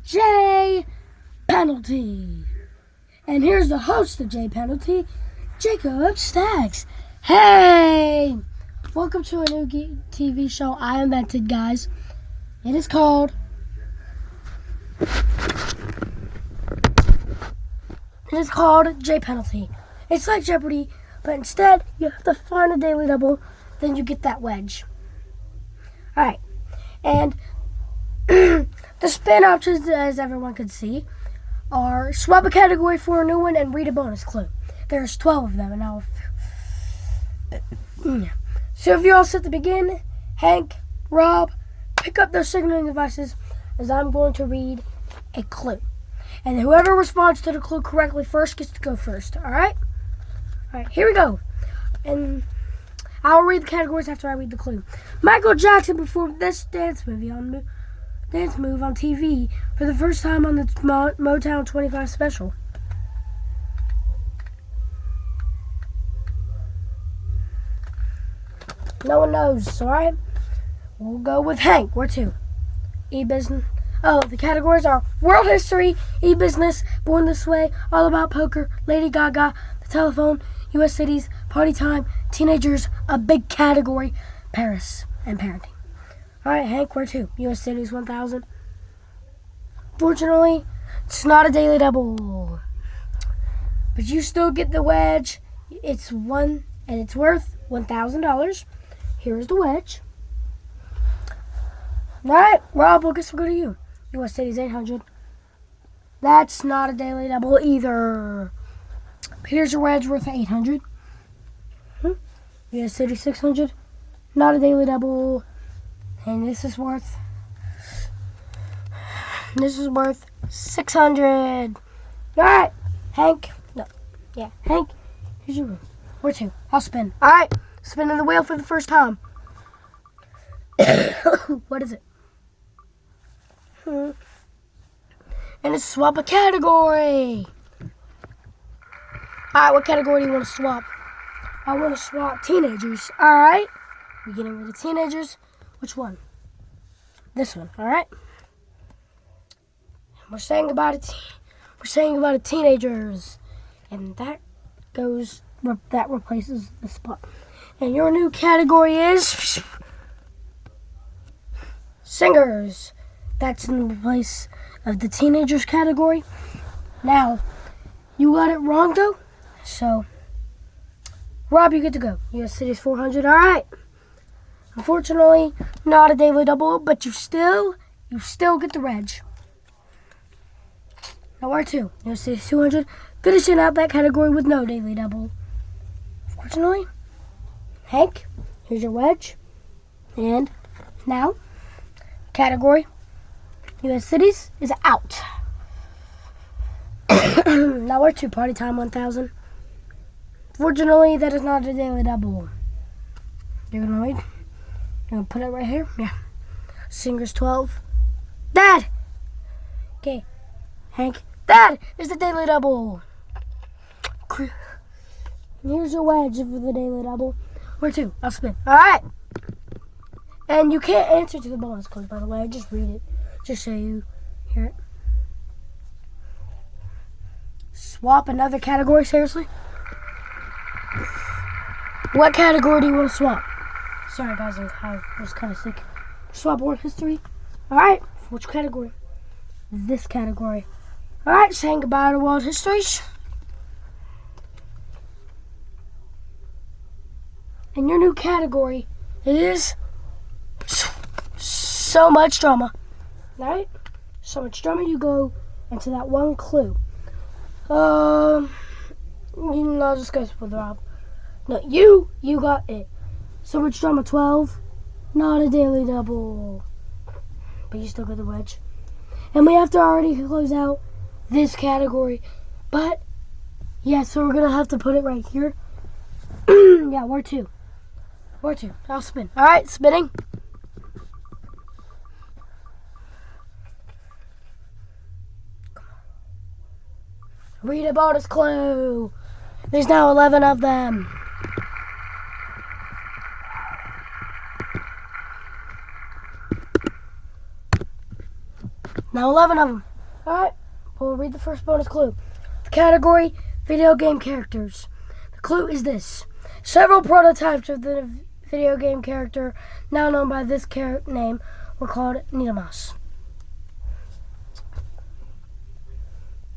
J Penalty. And here's the host of J Penalty, Jacob Stacks. Hey! Welcome to a new TV show I invented, guys. It is called J Penalty. It's like Jeopardy, but instead you have to find a daily double, then you get that wedge. Alright, and the spin options, as everyone can see, are swap a category for a new one and read a bonus clue. There's 12 of them, and now. So if you're all set to begin, Hank, Rob, pick up their signaling devices, as I'm going to read a clue. And whoever responds to the clue correctly first gets to go first, alright? Alright, here we go. And I'll read the categories after I read the clue. Michael Jackson performed this dance move on TV for the first time on the Motown 25 special. No one knows, alright? We'll go with Hank. Where to? E-business. Oh, the categories are World History, E-business, Born This Way, All About Poker, Lady Gaga, The Telephone, U.S. Cities, Party Time, Teenagers, a big category, Paris, and Parenting. Alright, Hank, where to? U.S. Cities 1000. Fortunately, it's not a daily double. But you still get the wedge. It's worth $1,000. Here's the wedge. Alright, Rob, I guess we'll go to you. U.S. Cities 800. That's not a daily double either. Here's your wedge worth 800. U.S. City 600. Not a daily double. And this is worth 600. Alright, Hank. Hank. Here's your room. Where to? I'll spin. Alright, spinning the wheel for the first time. What is it? And it's swap a category. Alright, what category do you want to swap? I want to swap teenagers. Alright. We're getting rid of teenagers. Which one? This one, alright? We're saying goodbye to teenagers. And that replaces the spot. And your new category is singers. That's in the place of the teenagers category. Now, you got it wrong though. So, Rob, you get to go. U.S. Cities 400. Alright. Unfortunately, not a daily double, but you still get the wedge. Now where to? U.S. Cities 200. Finishing out that category with no daily double. Unfortunately, Hank, here's your wedge. And now, category U.S. Cities is out. Now we're to Party Time 1000. Fortunately, that is not a daily double. You're gonna put it right here? Yeah. Singers 12. Dad! Okay. Hank. That is the daily double. Here's your wedge for the daily double. Where to? I'll spin. Alright. And you can't answer to the bonus clue, by the way. I just read it. Just so you hear it. Swap another category, seriously? What category do you want to swap? Sorry guys, I was kind of sick. Swap World History. Alright, which category? This category. Alright, saying goodbye to World Histories. And your new category is so much drama. Alright? So much drama, you go into that one clue. I'll just go with Rob. No, you got it. So much drama 12. Not a daily double. But you still got the wedge. And we have to already close out this category. But, yeah, so we're going to have to put it right here. Yeah, where to? Where to? I'll spin. Alright, spinning. Read a bonus clue. There's now 11 of them. Now 11 of them. Alright, we'll read the first bonus clue. The category, video game characters. The clue is this. Several prototypes of the video game character, now known by this name, were called Needle Mouse.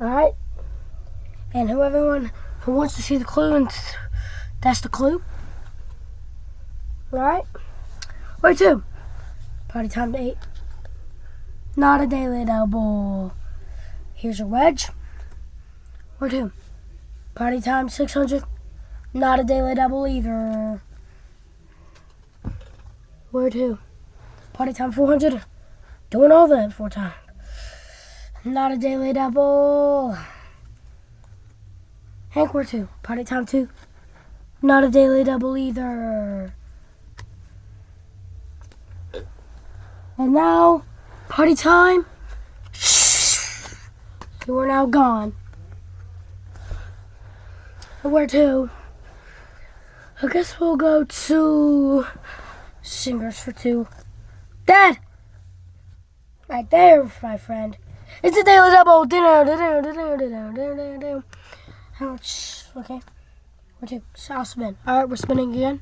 Alright, and everyone who wants to see the clue, and that's the clue. Alright, where to? Party time to 8. Not a daily double. Here's your wedge. Where to? Party time 600. Not a daily double either. Where to? Party time 400. Doing all that 4 times. Not a daily double. Hank, where to? Party time 2. Not a daily double either. And now, party time. You are now gone. And where to? I guess we'll go to Singers for 2. Dad! Right there, my friend. It's a daily double. How much? Okay. Where to? So I'll spin. Alright, we're spinning again.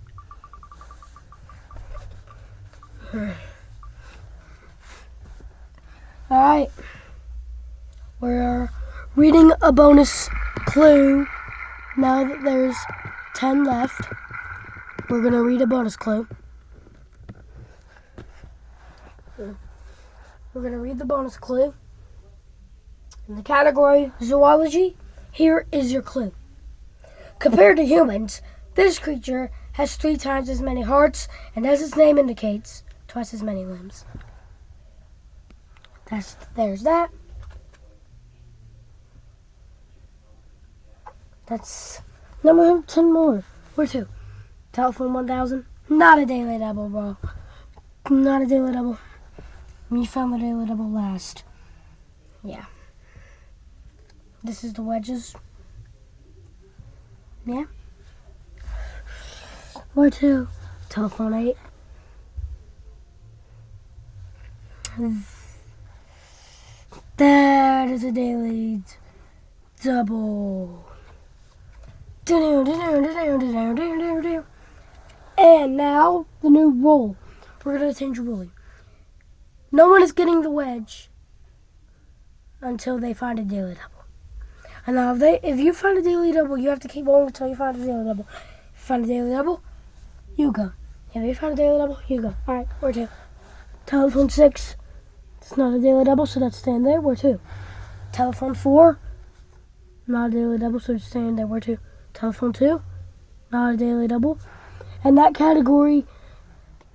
Alright. We're reading a bonus clue. Now that there's 10 left, we're going to read a bonus clue. We're going to read the bonus clue. In the category zoology, here is your clue. Compared to humans, this creature has 3 times as many hearts and, as its name indicates, twice as many limbs. There's that. That's number 10 more. Where to? Telephone 1000. Not a daily double, bro. Not a daily double. We found the daily double last. Yeah. This is the wedges. Yeah. Where to? Telephone 8. That is a daily double. And now, the new rule. We're going to change the ruling. No one is getting the wedge until they find a daily double. And now, if you find a daily double, you have to keep going until you find a daily double. If you find a daily double, you go. If you find a daily double, you go. Alright, where to? Telephone 6. It's not a daily double, so that's staying there. Where to? Telephone 4. Not a daily double, so it's staying there. Where to? Telephone 2. Not a daily double. And that category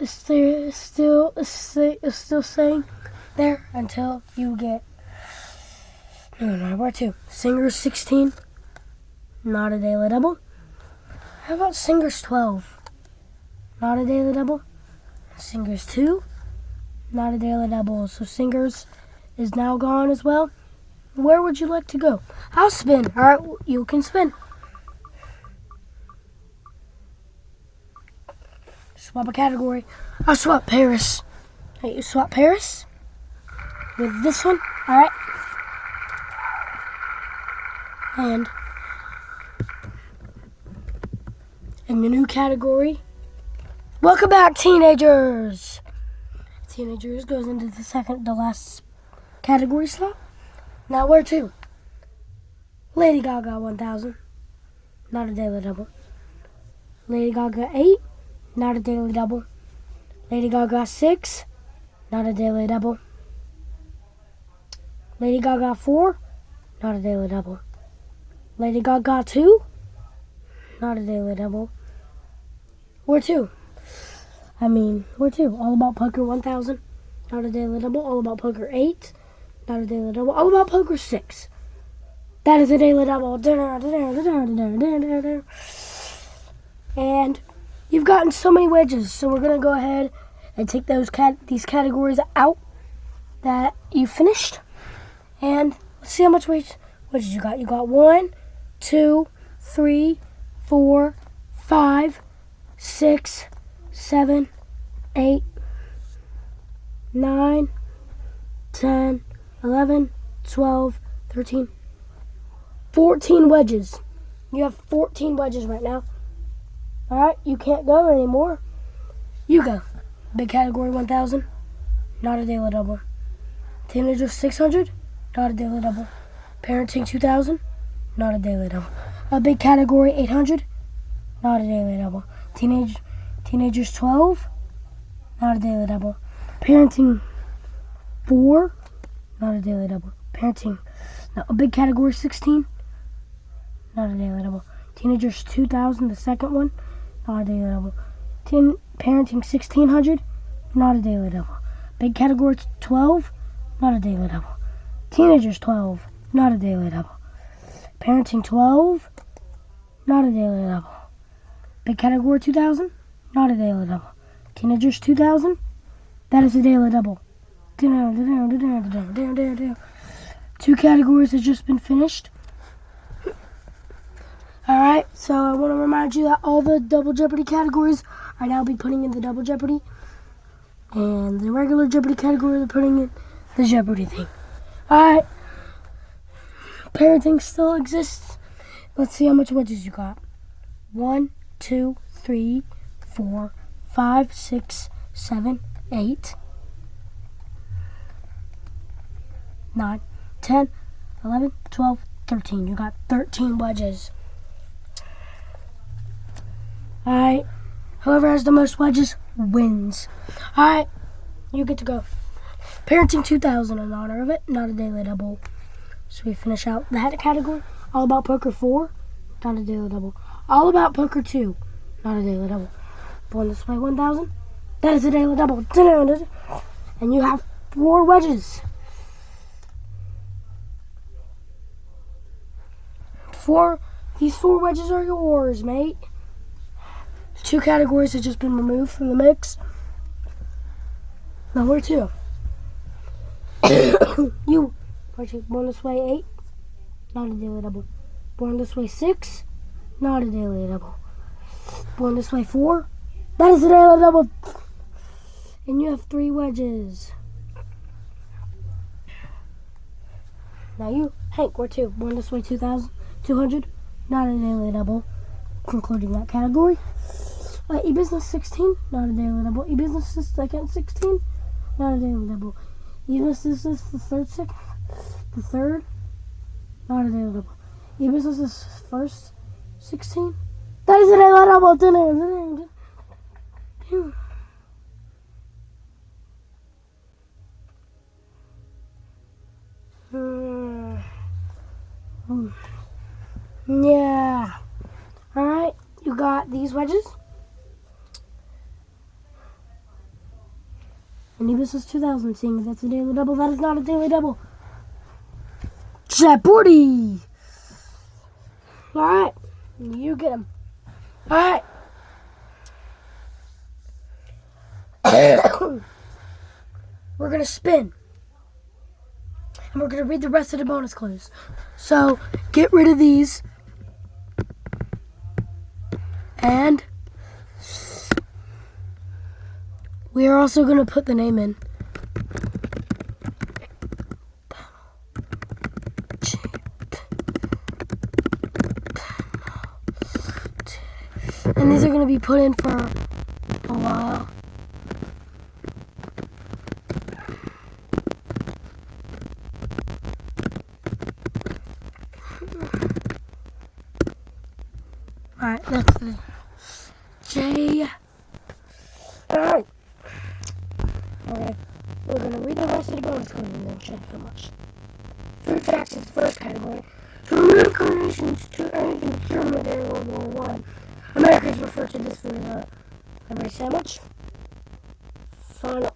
is still staying there until you get... No, where to? Singers 16. Not a daily double. How about Singers 12? Not a daily double. Singers 2. Not a daily double. So Singers is now gone as well. Where would you like to go? I'll spin. Alright, you can spin. Swap a category. I'll swap Paris. Hey, you swap Paris with this one. Alright. And in the new category, welcome back, teenagers. Teenagers goes into the last category slot. Now where to? Lady Gaga 1000. Not a daily double. Lady Gaga 8. Not a daily double. Lady Gaga 6. Not a daily double. Lady Gaga 4. Not a daily double. Lady Gaga 2. Not a daily double. Where to? Where to? All About Poker 1000. Not a daily double. All About Poker 8. Not a daily double. All About Poker 6. That is a daily double. And you've gotten so many wedges, so we're going to go ahead and take these categories out that you finished. And let's see how much wedges you got. You got 1, 2, 3, 4, 5, 6, 7, 8, 9, 10, 11, 12, 13, 14 wedges. You have 14 wedges right now. Alright, you can't go anymore. You go. Big category 1,000, not a daily double. Teenager 600, not a daily double. Parenting 2,000, not a daily double. A big category 800, not a daily double. Teenagers 12, not a daily double. Parenting 4, not a daily double. Parenting, no, a big category 16, not a daily double. Teenagers 2,000, the second one, not a daily double. Parenting 1,600, not a daily double. Big category 12, not a daily double. Teenagers 12, not a daily double. Parenting 12, not a daily double. Big category 2,000, not a daily double. Teenagers 2,000, that is a daily double. 2 categories have just been finished. Alright, so I want to remind you that all the Double Jeopardy categories are now be putting in the Double Jeopardy. And the regular Jeopardy category, they're putting in the Jeopardy thing. Alright, parenting still exists. Let's see how much wedges you got. 1, 2, 3, 4, 5, 6, 7, 8, 9, 10, 11, 12, 13. You got 13 wedges. Alright, whoever has the most wedges wins. Alright, you get to go. Parenting 2,000 in honor of it, not a daily double. So we finish out that category. All About Poker 4, not a daily double. All About Poker 2, not a daily double. Born This Way 1,000, that is a daily double. And you have 4 wedges. These 4 wedges are yours, mate. 2 categories have just been removed from the mix. Now where to? You. Born This Way 8, not a daily double. Born This Way 6, not a daily double. Born This Way 4, that is a daily double. And you have 3 wedges. Now you, Hank, where to? Born This Way 2,200, not a daily double. Concluding that category. E-Business 16, not a daily double. E-Business second 16, not a daily double. E-Business is the third, not a daily double. E-Business is first 16, that is a daily double. Yeah. Alright, you got these wedges. And E-Business 2,000, seeing if that's a daily double. That is not a daily double. Jeopardy! Alright, you get them. Alright. We're going to spin. And we're going to read the rest of the bonus clues. So, get rid of these. And we are also going to put the name in. And these are going to be put in for a while. Alright, that's the J. Alright. Okay, we're going to read the rest of the bonus code and then check how much. Food facts is the first category. To remove carnations to anything German during World War I. Americans refer to this food as a rice sandwich. Final.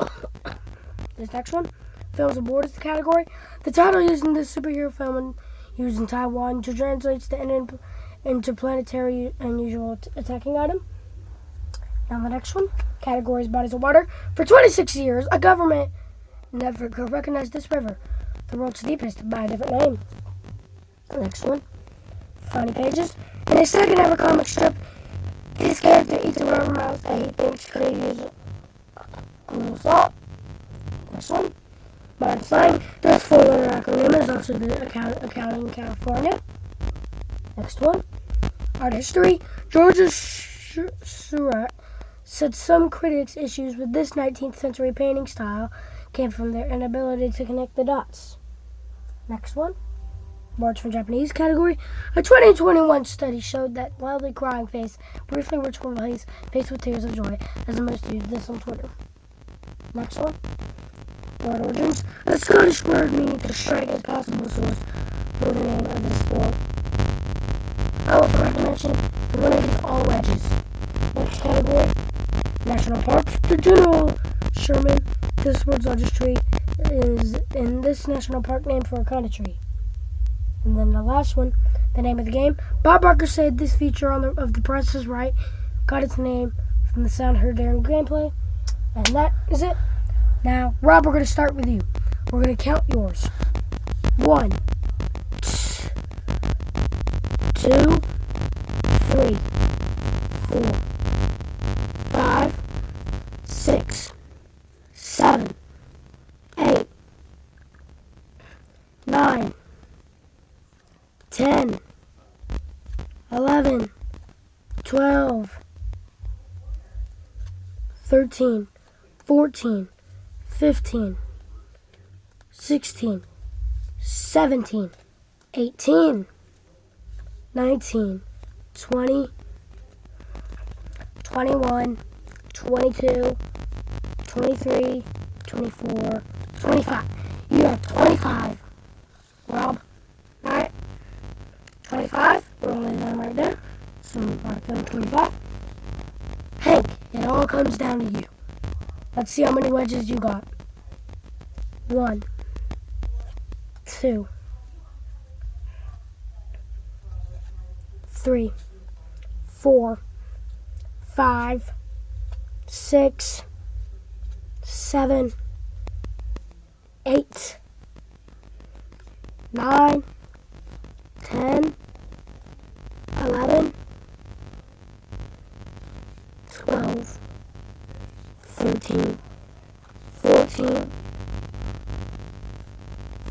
This next one. Films aboard is the category. The title used in this superhero film used in Taiwan to translate the interplanetary unusual attacking item. Now the next one. Category is bodies of water. For 26 years, a government never could recognize this river, the world's deepest, by a different name. The next one. Funny pages. In his second ever comic strip, this character eats a rubber mouse that he thinks could use a little salt. Next one. Modern slang. This 4-letter acronym is also the accounting in California. Next one. Art history. Georgia Surratt said some critics' issues with this 19th century painting style came from their inability to connect the dots. Next one. Words from Japanese category. A 2021 study showed that wildly crying face, briefly ritual face, face with tears of joy, as the most used this on Twitter. Next one. Word origins. A Scottish word meaning to strike as possible source for the name of this sport. I will forgot to mention the winner gets all wedges. Next category. National parks. The General Sherman. This word's largest tree is in this national park named for a kind of tree. And then the last one, the name of the game. Bob Barker said this feature of The Price is Right got its name from the sound heard during gameplay. And that is it. Now, Rob, we're going to start with you. We're going to count yours. 1, 2, 3, 4, 5, 6, 7, 8, 9, 10, 11, 12, 13, 14, 15, 16, 17, 18, 19, 20, 21, 22, 23, 24, 25. You have 25. Rob, alright? 25. We're only them right there. So mark them 25. Hank, it all comes down to you. Let's see how many wedges you got. 1, 2, 3, 4, 5, 6, 7, 8, 9, 10, 11, 12, 13, 14,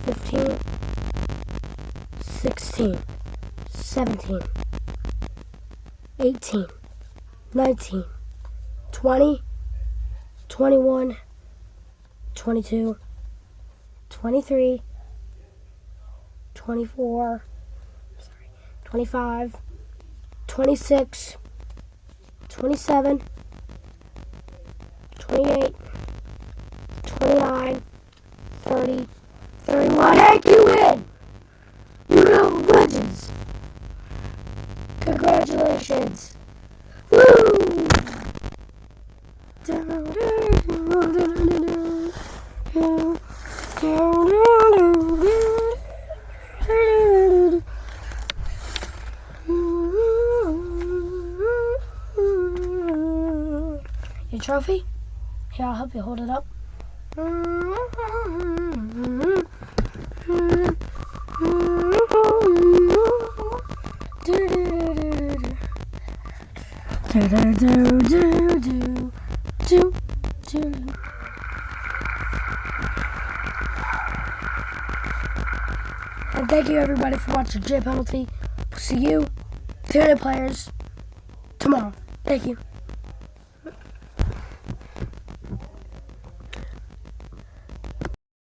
15, 16, 17, 18, 19, 20, 21, 22, 23, 24, 25, 26, 27, 28, 29, 30, 31. Hank, you win! You know wedges. Congratulations. Woo! Your trophy? Here, I'll help you hold it up. And thank you everybody for watching J Penalty. We'll see you, 200 players, tomorrow. Thank you.